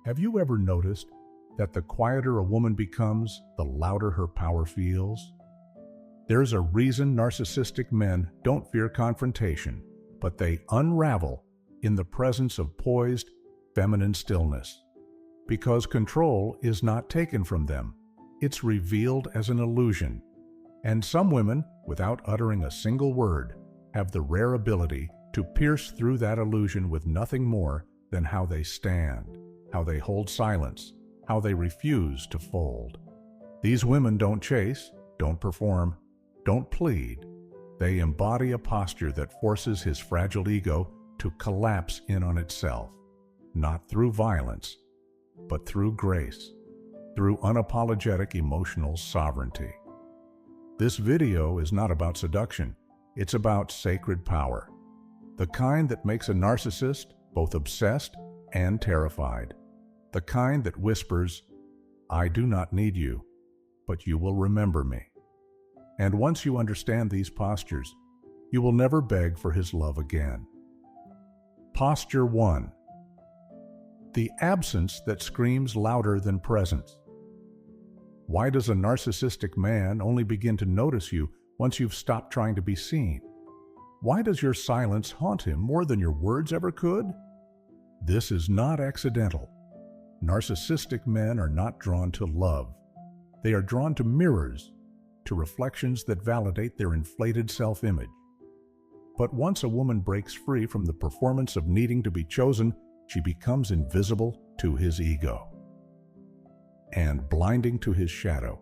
Have you ever noticed that the quieter a woman becomes, the louder her power feels? There's a reason narcissistic men don't fear confrontation, but they unravel in the presence of poised, feminine stillness. Because control is not taken from them, it's revealed as an illusion. And some women, without uttering a single word, have the rare ability to pierce through that illusion with nothing more than how they stand, how they hold silence, how they refuse to fold. These women don't chase, don't perform, don't plead. They embody a posture that forces his fragile ego to collapse in on itself, not through violence, but through grace, through unapologetic emotional sovereignty. This video is not about seduction, it's about sacred power, the kind that makes a narcissist both obsessed and terrified, the kind that whispers, "I do not need you, but you will remember me." And once you understand these postures, you will never beg for his love again. Posture 1. The absence that screams louder than presence. Why does a narcissistic man only begin to notice you once you've stopped trying to be seen? Why does your silence haunt him more than your words ever could? This is not accidental. Narcissistic men are not drawn to love. They are drawn to mirrors, to reflections that validate their inflated self-image. But once a woman breaks free from the performance of needing to be chosen, she becomes invisible to his ego and blinding to his shadow.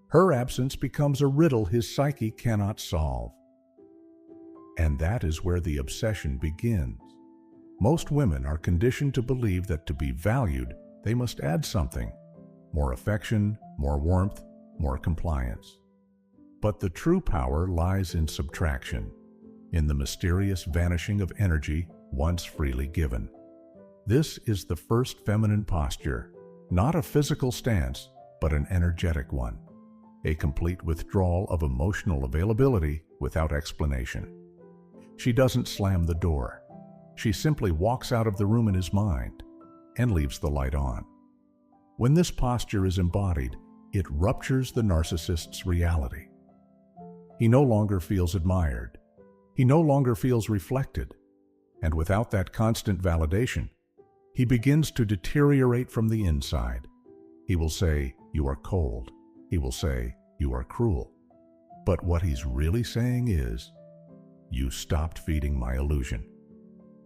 Her absence becomes a riddle his psyche cannot solve. And that is where the obsession begins. Most women are conditioned to believe that to be valued, they must add something: more affection, more warmth, more compliance. But the true power lies in subtraction, in the mysterious vanishing of energy once freely given. This is the first feminine posture, not a physical stance, but an energetic one, a complete withdrawal of emotional availability without explanation. She doesn't slam the door. She simply walks out of the room in his mind and leaves the light on. When this posture is embodied, it ruptures the narcissist's reality. He no longer feels admired. He no longer feels reflected. And without that constant validation, he begins to deteriorate from the inside. He will say, "You are cold." He will say, "You are cruel." But what he's really saying is, "You stopped feeding my illusion."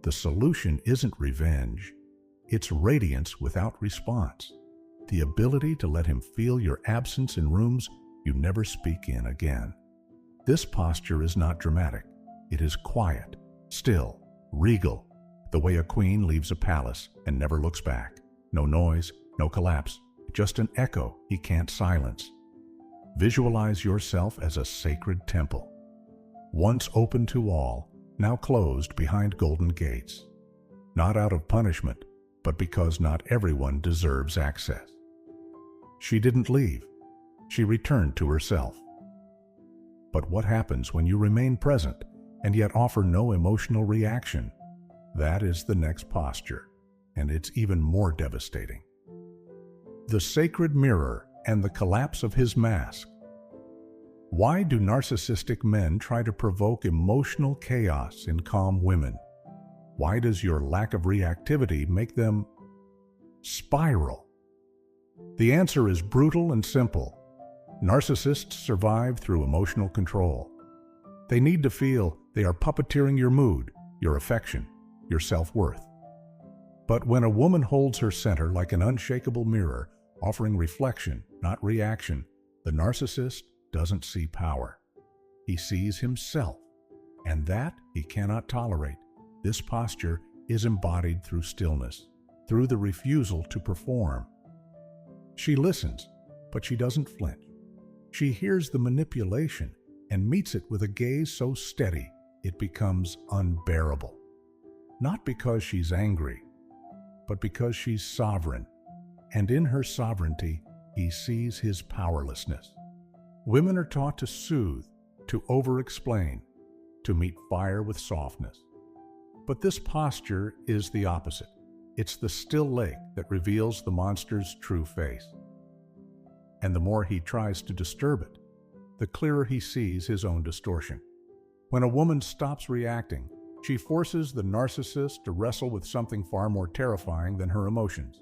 The solution isn't revenge. It's radiance without response. The ability to let him feel your absence in rooms you never speak in again. This posture is not dramatic. It is quiet, still, regal, the way a queen leaves a palace and never looks back. No noise, no collapse, just an echo he can't silence. Visualize yourself as a sacred temple, once open to all, now closed behind golden gates. Not out of punishment, but because not everyone deserves access. She didn't leave. She returned to herself. But what happens when you remain present and yet offer no emotional reaction? That is the next posture, and it's even more devastating. The sacred mirror and the collapse of his mask. Why do narcissistic men try to provoke emotional chaos in calm women? Why does your lack of reactivity make them spiral? The answer is brutal and simple. Narcissists survive through emotional control. They need to feel they are puppeteering your mood, your affection, your self-worth. But when a woman holds her center like an unshakable mirror, offering reflection, not reaction, the narcissist doesn't see power. He sees himself, and that he cannot tolerate. This posture is embodied through stillness, through the refusal to perform. She listens, but she doesn't flinch. She hears the manipulation and meets it with a gaze so steady it becomes unbearable. Not because she's angry, but because she's sovereign, and in her sovereignty, he sees his powerlessness. Women are taught to soothe, to over-explain, to meet fire with softness. But this posture is the opposite. It's the still lake that reveals the monster's true face. And the more he tries to disturb it, the clearer he sees his own distortion. When a woman stops reacting, she forces the narcissist to wrestle with something far more terrifying than her emotions,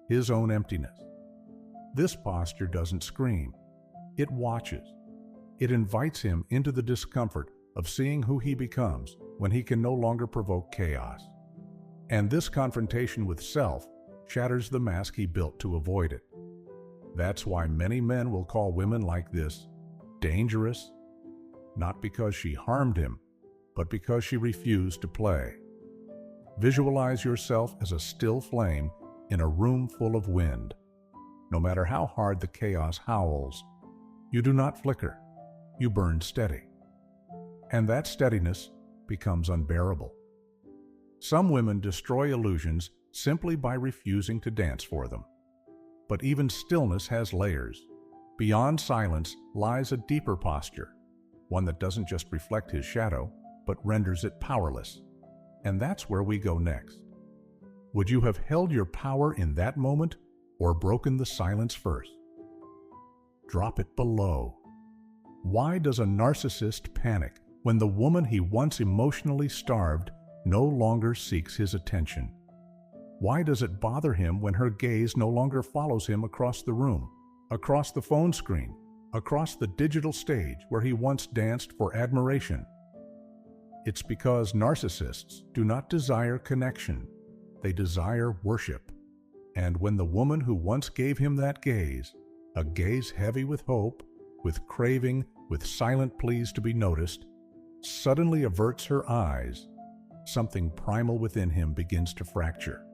his own emptiness. This posture doesn't scream. It watches. It invites him into the discomfort of seeing who he becomes when he can no longer provoke chaos. And this confrontation with self shatters the mask he built to avoid it. That's why many men will call women like this dangerous, not because she harmed him, but because she refused to play. Visualize yourself as a still flame in a room full of wind. No matter how hard the chaos howls, you do not flicker, you burn steady. And that steadiness becomes unbearable. Some women destroy illusions simply by refusing to dance for them. But even stillness has layers. Beyond silence lies a deeper posture, one that doesn't just reflect his shadow, but renders it powerless. And that's where we go next. Would you have held your power in that moment or broken the silence first? Drop it below. Why does a narcissist panic when the woman he once emotionally starved no longer seeks his attention? Why does it bother him when her gaze no longer follows him across the room, across the phone screen, across the digital stage where he once danced for admiration? It's because narcissists do not desire connection. They desire worship. And when the woman who once gave him that gaze, a gaze heavy with hope, with craving, with silent pleas to be noticed, suddenly averts her eyes, something primal within him begins to fracture.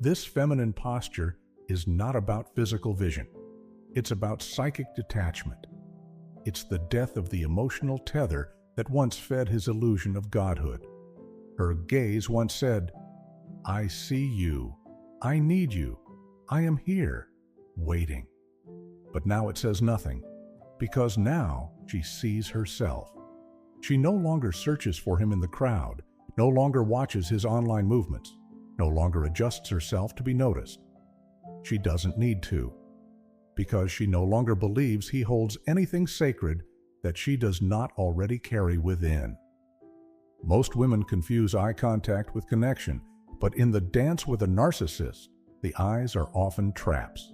This feminine posture is not about physical vision. It's about psychic detachment. It's the death of the emotional tether that once fed his illusion of godhood. Her gaze once said, "I see you. I need you. I am here, waiting." But now it says nothing, because now she sees herself. She no longer searches for him in the crowd, no longer watches his online movements, no longer adjusts herself to be noticed. She doesn't need to, because she no longer believes he holds anything sacred that she does not already carry within. Most women confuse eye contact with connection, but in the dance with a narcissist, the eyes are often traps.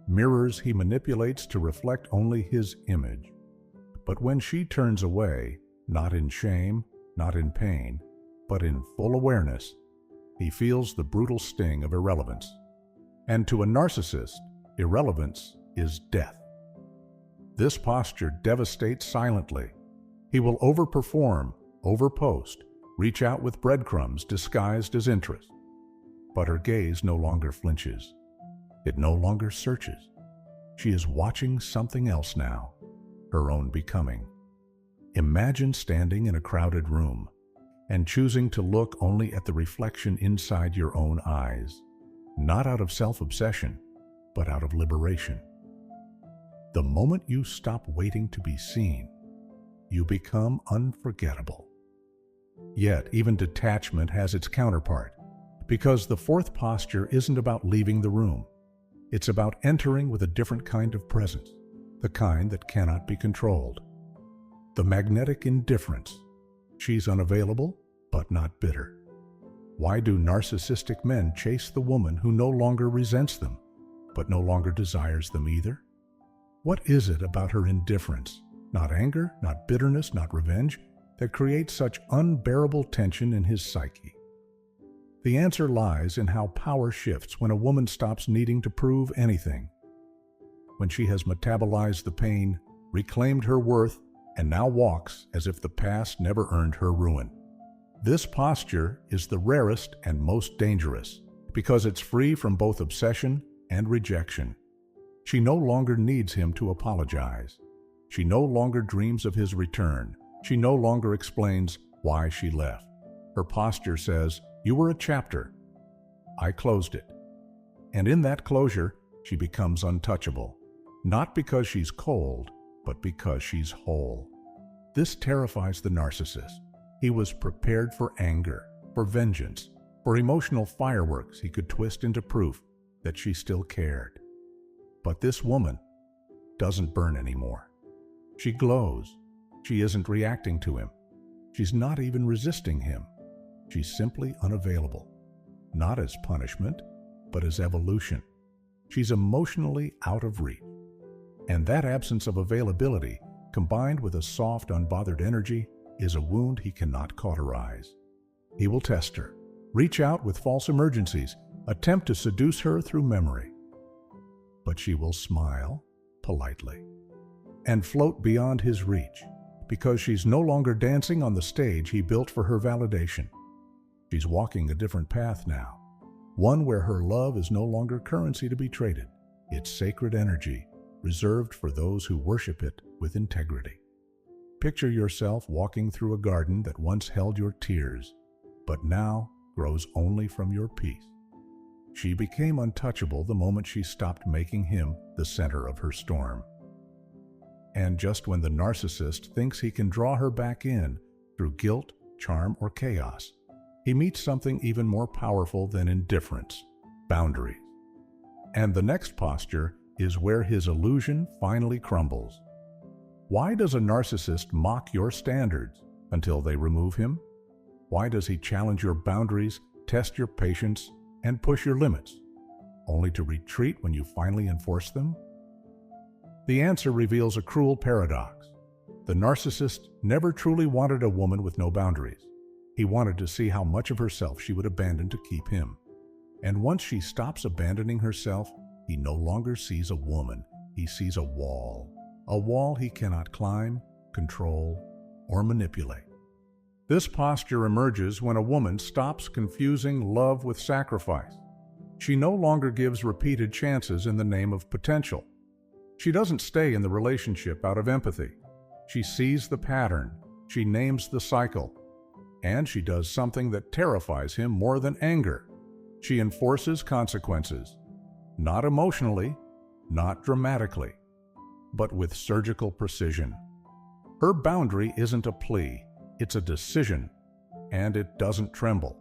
Mirrors he manipulates to reflect only his image. But when she turns away, not in shame, not in pain, but in full awareness, he feels the brutal sting of irrelevance. And to a narcissist, irrelevance is death. This posture devastates silently. He will overperform, overpost, reach out with breadcrumbs disguised as interest. But her gaze no longer flinches. It no longer searches. She is watching something else now, her own becoming. Imagine standing in a crowded room and choosing to look only at the reflection inside your own eyes, not out of self-obsession, but out of liberation. The moment you stop waiting to be seen, you become unforgettable. Yet, even detachment has its counterpart, because the fourth posture isn't about leaving the room. It's about entering with a different kind of presence, the kind that cannot be controlled. The magnetic indifference. She's unavailable, but not bitter. Why do narcissistic men chase the woman who no longer resents them, but no longer desires them either? What is it about her indifference, not anger, not bitterness, not revenge, that creates such unbearable tension in his psyche? The answer lies in how power shifts when a woman stops needing to prove anything. When she has metabolized the pain, reclaimed her worth, and now walks as if the past never earned her ruin. This posture is the rarest and most dangerous because it's free from both obsession and rejection. She no longer needs him to apologize. She no longer dreams of his return. She no longer explains why she left. Her posture says, "You were a chapter. I closed it." And in that closure, she becomes untouchable, not because she's cold, but because she's whole. This terrifies the narcissist. He was prepared for anger, for vengeance, For emotional fireworks he could twist into proof that she still cared. But this woman doesn't burn anymore. She glows. She isn't reacting to him. She's not even resisting him. She's simply unavailable. Not as punishment, but as evolution. She's emotionally out of reach. And that absence of availability, combined with a soft, unbothered energy, is a wound he cannot cauterize. He will test her, reach out with false emergencies, attempt to seduce her through memory. But she will smile politely and float beyond his reach, because she's no longer dancing on the stage he built for her validation. She's walking a different path now, one where her love is no longer currency to be traded. It's sacred energy, reserved for those who worship it with integrity. Picture yourself walking through a garden that once held your tears, but now grows only from your peace. She became untouchable the moment she stopped making him the center of her storm. And just when the narcissist thinks he can draw her back in through guilt, charm, or chaos, he meets something even more powerful than indifference: boundaries. And the next posture is where his illusion finally crumbles. Why does a narcissist mock your standards until they remove him? Why does he challenge your boundaries, test your patience, and push your limits, only to retreat when you finally enforce them? The answer reveals a cruel paradox. The narcissist never truly wanted a woman with no boundaries. He wanted to see how much of herself she would abandon to keep him. And once she stops abandoning herself, he no longer sees a woman. He sees a wall he cannot climb, control, or manipulate. This posture emerges when a woman stops confusing love with sacrifice. She no longer gives repeated chances in the name of potential. She doesn't stay in the relationship out of empathy. She sees the pattern, she names the cycle, and she does something that terrifies him more than anger. She enforces consequences, not emotionally, not dramatically, but with surgical precision. Her boundary isn't a plea, it's a decision, and it doesn't tremble.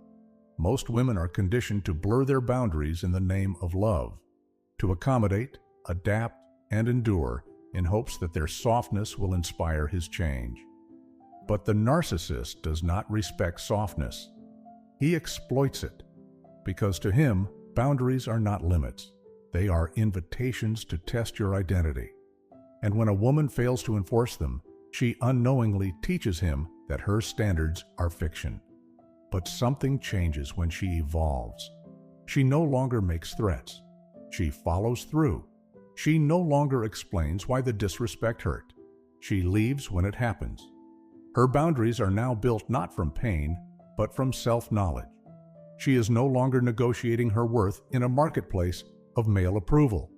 Most women are conditioned to blur their boundaries in the name of love, to accommodate, adapt, and endure in hopes that their softness will inspire his change. But the narcissist does not respect softness. He exploits it, because to him, boundaries are not limits. They are invitations to test your identity. And when a woman fails to enforce them, she unknowingly teaches him that her standards are fiction. But something changes when she evolves. She no longer makes threats. She follows through. She no longer explains why the disrespect hurt. She leaves when it happens. Her boundaries are now built not from pain, but from self-knowledge. She is no longer negotiating her worth in a marketplace of male approval.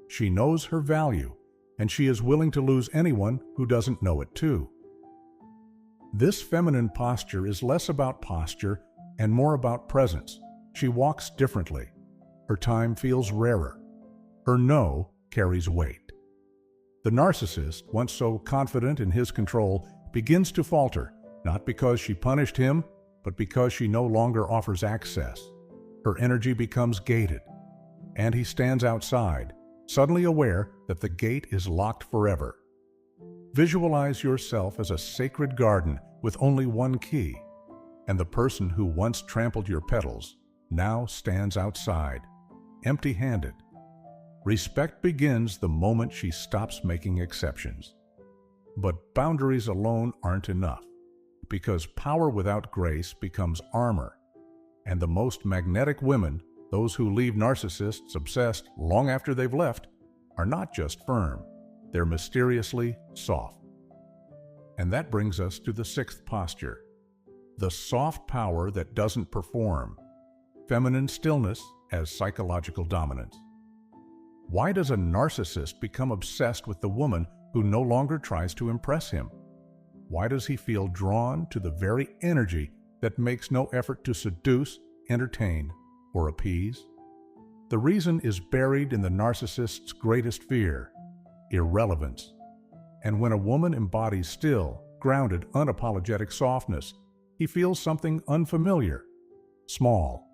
She knows her value, and she is willing to lose anyone who doesn't know it too. This feminine posture is less about posture and more about presence. She walks differently. Her time feels rarer. Her no carries weight. The narcissist, once so confident in his control, begins to falter, not because she punished him, but because she no longer offers access. Her energy becomes gated, and he stands outside, suddenly aware that the gate is locked forever. Visualize yourself as a sacred garden with only one key, and the person who once trampled your petals now stands outside, empty-handed. Respect begins the moment she stops making exceptions. But boundaries alone aren't enough, because power without grace becomes armor, and the most magnetic women, those who leave narcissists obsessed long after they've left, are not just firm, they're mysteriously soft. And that brings us to the sixth posture, the soft power that doesn't perform, feminine stillness as psychological dominance. Why does a narcissist become obsessed with the woman who no longer tries to impress him? Why does he feel drawn to the very energy that makes no effort to seduce, entertain, or appease? The reason is buried in the narcissist's greatest fear: irrelevance. And when a woman embodies still, grounded, unapologetic softness, he feels something unfamiliar, small,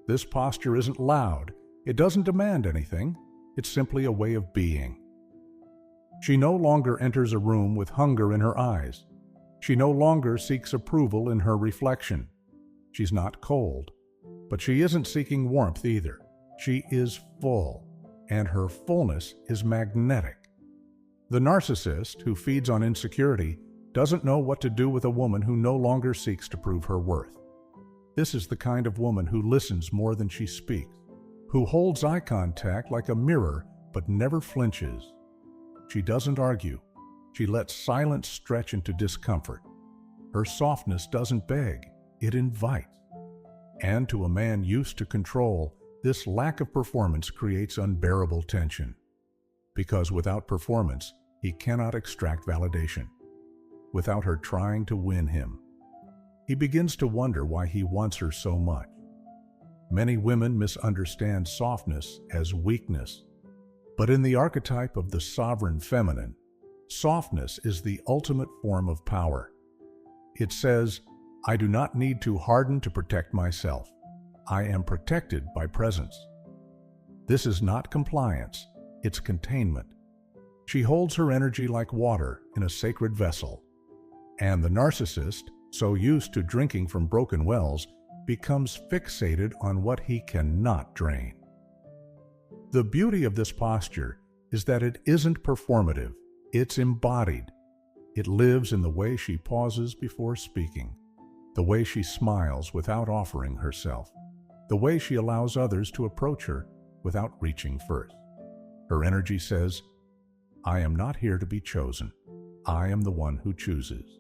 This posture isn't loud. It doesn't demand anything. It's simply a way of being. She no longer enters a room with hunger in her eyes. She no longer seeks approval in her reflection. She's not cold, but she isn't seeking warmth either. She is full, and her fullness is magnetic. The narcissist, who feeds on insecurity, doesn't know what to do with a woman who no longer seeks to prove her worth. This is the kind of woman who listens more than she speaks, who holds eye contact like a mirror but never flinches. She doesn't argue. She lets silence stretch into discomfort. Her softness doesn't beg, it invites. And to a man used to control, this lack of performance creates unbearable tension. Because without performance, he cannot extract validation. Without her trying to win him, he begins to wonder why he wants her so much. Many women misunderstand softness as weakness. But in the archetype of the sovereign feminine, softness is the ultimate form of power. It says, I do not need to harden to protect myself. I am protected by presence. This is not compliance, it's containment. She holds her energy like water in a sacred vessel. And the narcissist, so used to drinking from broken wells, becomes fixated on what he cannot drain. The beauty of this posture is that it isn't performative, it's embodied. It lives in the way she pauses before speaking, the way she smiles without offering herself, the way she allows others to approach her without reaching first. Her energy says, I am not here to be chosen. I am the one who chooses.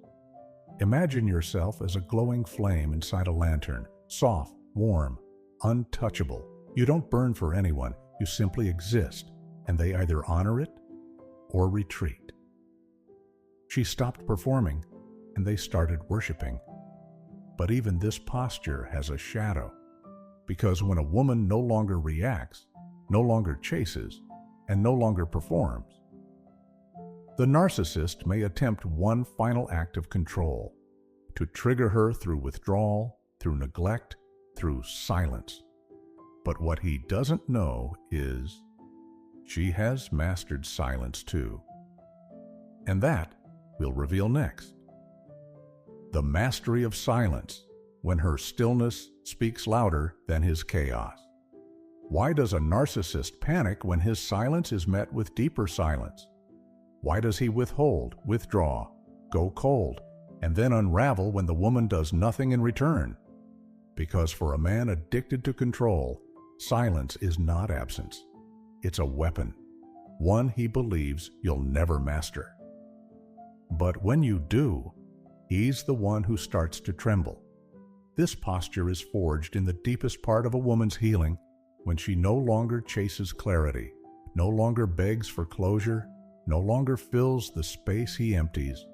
Imagine yourself as a glowing flame inside a lantern, soft, warm, untouchable. You don't burn for anyone, you simply exist, and they either honor it or retreat. She stopped performing, and they started worshiping. But even this posture has a shadow, because when a woman no longer reacts, no longer chases, and no longer performs, the narcissist may attempt one final act of control, to trigger her through withdrawal, through neglect, through silence. But what he doesn't know is she has mastered silence too. And that we'll reveal next. The mastery of silence, when her stillness speaks louder than his chaos. Why does a narcissist panic when his silence is met with deeper silence? Why does he withhold, withdraw, go cold, and then unravel when the woman does nothing in return? Because for a man addicted to control, silence is not absence. It's a weapon, one he believes you'll never master. But when you do, he's the one who starts to tremble. This posture is forged in the deepest part of a woman's healing when she no longer chases clarity, no longer begs for closure, no longer fills the space he empties.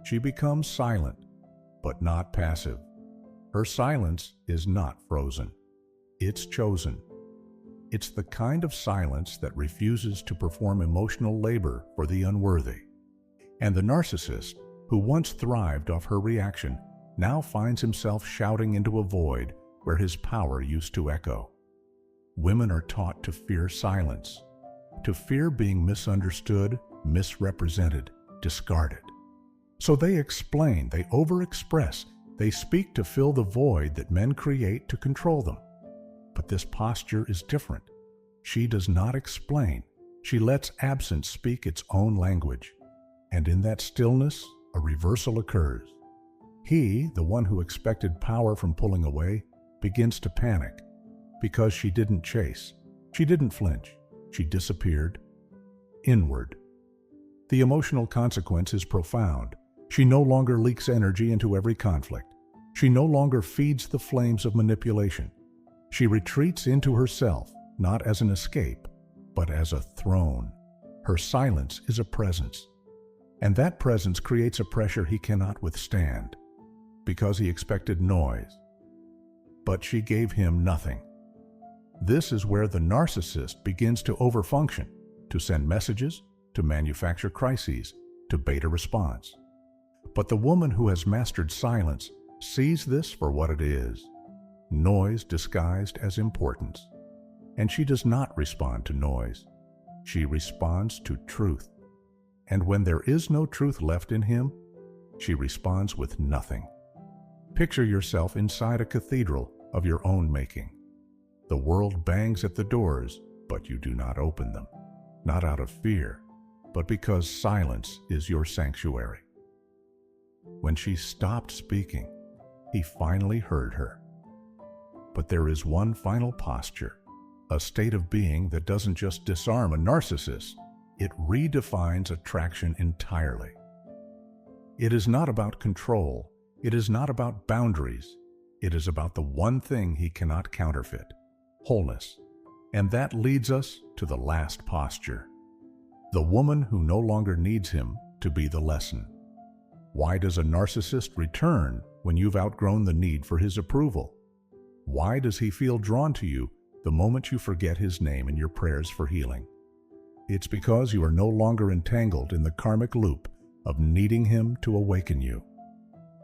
She becomes silent, but not passive. Her silence is not frozen. It's chosen. It's the kind of silence that refuses to perform emotional labor for the unworthy. And the narcissist, who once thrived off her reaction, now finds himself shouting into a void where his power used to echo. Women are taught to fear silence, to fear being misunderstood, misrepresented, discarded. So they explain, they overexpress, they speak to fill the void that men create to control them. But this posture is different. She does not explain. She lets absence speak its own language. And in that stillness, a reversal occurs. He, the one who expected power from pulling away, begins to panic because she didn't chase. She didn't flinch. She disappeared inward. The emotional consequence is profound. She no longer leaks energy into every conflict. She no longer feeds the flames of manipulation. She retreats into herself, not as an escape, but as a throne. Her silence is a presence. And that presence creates a pressure he cannot withstand, because he expected noise. But she gave him nothing. This is where the narcissist begins to overfunction, to send messages, to manufacture crises, to bait a response. But the woman who has mastered silence sees this for what it is. noise disguised as importance. And she does not respond to noise. She responds to truth. And when there is no truth left in him, she responds with nothing. Picture yourself inside a cathedral of your own making. The world bangs at the doors, but you do not open them, not out of fear, but because silence is your sanctuary. When she stopped speaking, he finally heard her. But there is one final posture, a state of being that doesn't just disarm a narcissist, it redefines attraction entirely. It is not about control, it is not about boundaries, it is about the one thing he cannot counterfeit, wholeness. And that leads us to the last posture, the woman who no longer needs him to be the lesson. Why does a narcissist return when you've outgrown the need for his approval? Why does he feel drawn to you the moment you forget his name in your prayers for healing? It's because you are no longer entangled in the karmic loop of needing him to awaken you.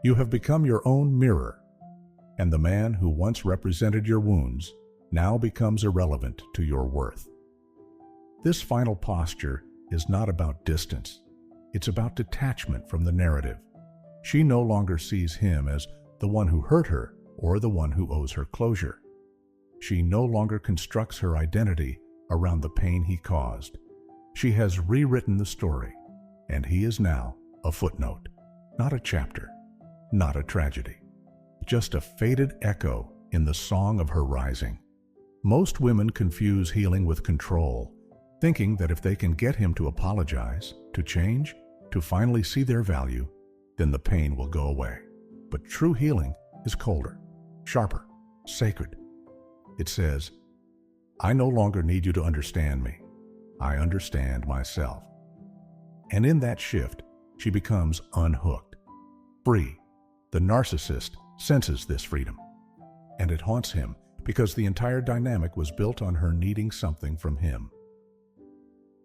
You have become your own mirror, and the man who once represented your wounds now becomes irrelevant to your worth. This final posture is not about distance. It's about detachment from the narrative. She no longer sees him as the one who hurt her or the one who owes her closure. She no longer constructs her identity around the pain he caused. She has rewritten the story, and he is now a footnote, not a chapter, not a tragedy, just a faded echo in the song of her rising. Most women confuse healing with control, thinking that if they can get him to apologize, to change, to finally see their value, then the pain will go away. But true healing is colder, sharper, sacred. It says, I no longer need you to understand me. I understand myself. And in that shift, she becomes unhooked, free. The narcissist senses this freedom, and it haunts him because the entire dynamic was built on her needing something from him.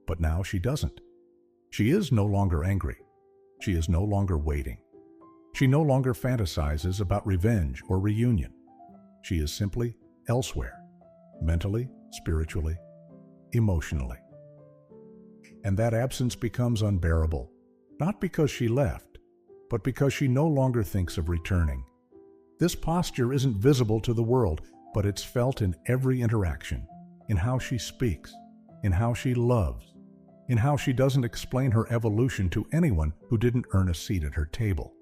But now she doesn't. She is no longer angry. She is no longer waiting. She no longer fantasizes about revenge or reunion. She is simply elsewhere, mentally, spiritually, emotionally. And that absence becomes unbearable, not because she left, but because she no longer thinks of returning. This posture isn't visible to the world, but it's felt in every interaction, in how she speaks, in how she loves, in how she doesn't explain her evolution to anyone who didn't earn a seat at her table.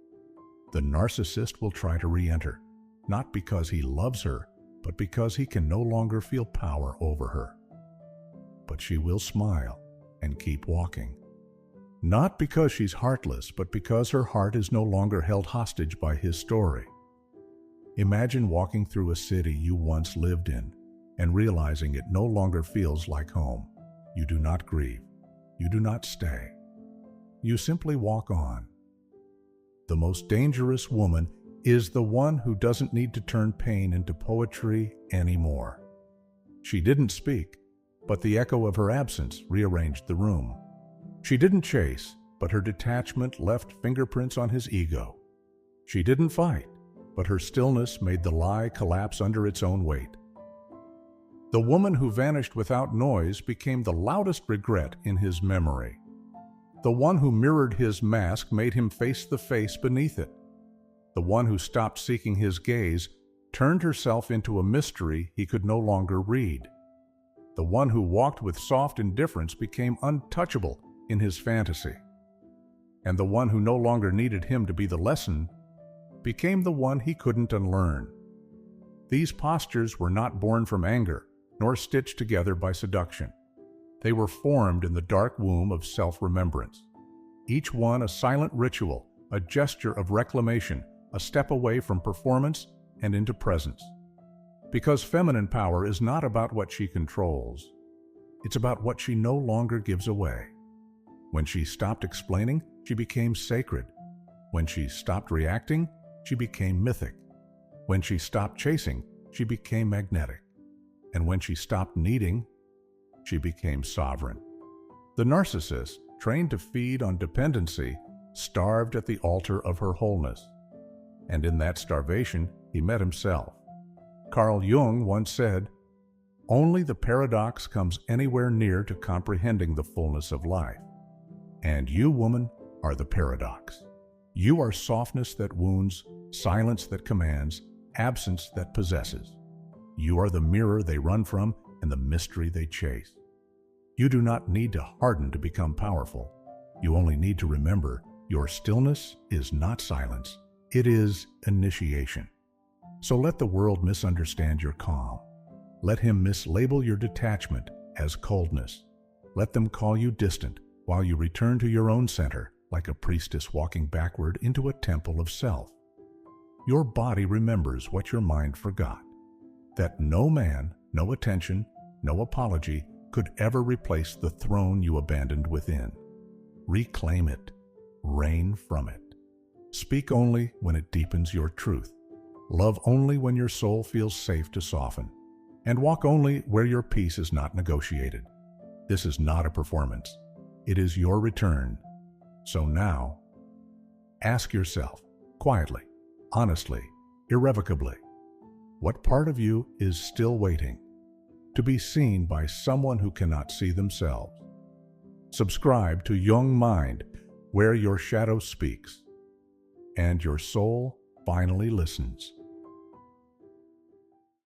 The narcissist will try to re-enter, not because he loves her, but because he can no longer feel power over her. But she will smile and keep walking. Not because she's heartless, but because her heart is no longer held hostage by his story. Imagine walking through a city you once lived in and realizing it no longer feels like home. You do not grieve. You do not stay. You simply walk on. The most dangerous woman is the one who doesn't need to turn pain into poetry anymore. She didn't speak, but the echo of her absence rearranged the room. She didn't chase, but her detachment left fingerprints on his ego. She didn't fight, but her stillness made the lie collapse under its own weight. The woman who vanished without noise became the loudest regret in his memory. The one who mirrored his mask made him face the face beneath it. The one who stopped seeking his gaze turned herself into a mystery he could no longer read. The one who walked with soft indifference became untouchable in his fantasy. And the one who no longer needed him to be the lesson became the one he couldn't unlearn. These postures were not born from anger, nor stitched together by seduction. They were formed in the dark womb of self-remembrance. Each one a silent ritual, a gesture of reclamation, a step away from performance and into presence. Because feminine power is not about what she controls. It's about what she no longer gives away. When she stopped explaining, she became sacred. When she stopped reacting, she became mythic. When she stopped chasing, she became magnetic. And when she stopped needing, she became sovereign. The narcissist, trained to feed on dependency, starved at the altar of her wholeness. And in that starvation, he met himself. Carl Jung once said, "Only the paradox comes anywhere near to comprehending the fullness of life." And you, woman, are the paradox. You are softness that wounds, silence that commands, absence that possesses. You are the mirror they run from and the mystery they chase. You do not need to harden to become powerful. You only need to remember your stillness is not silence. It is initiation. So let the world misunderstand your calm. Let him mislabel your detachment as coldness. Let them call you distant while you return to your own center like a priestess walking backward into a temple of self. Your body remembers what your mind forgot, that no man, no attention, no apology could ever replace the throne you abandoned within. Reclaim it. Reign from it. Speak only when it deepens your truth. Love only when your soul feels safe to soften. And walk only where your peace is not negotiated. This is not a performance. It is your return. So now, ask yourself, quietly, honestly, irrevocably, what part of you is still waiting to be seen by someone who cannot see themselves? Subscribe to Young Mind, where your shadow speaks and your soul finally listens.